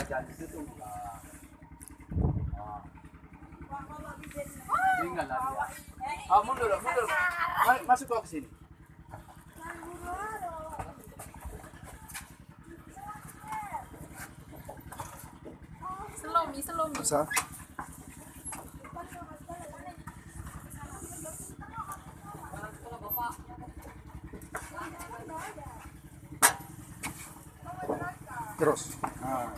dyan, dito lang. Tinggal lang. Mundur. Masuk kau ke sini. Selomi. Bisa? Terus. Nah.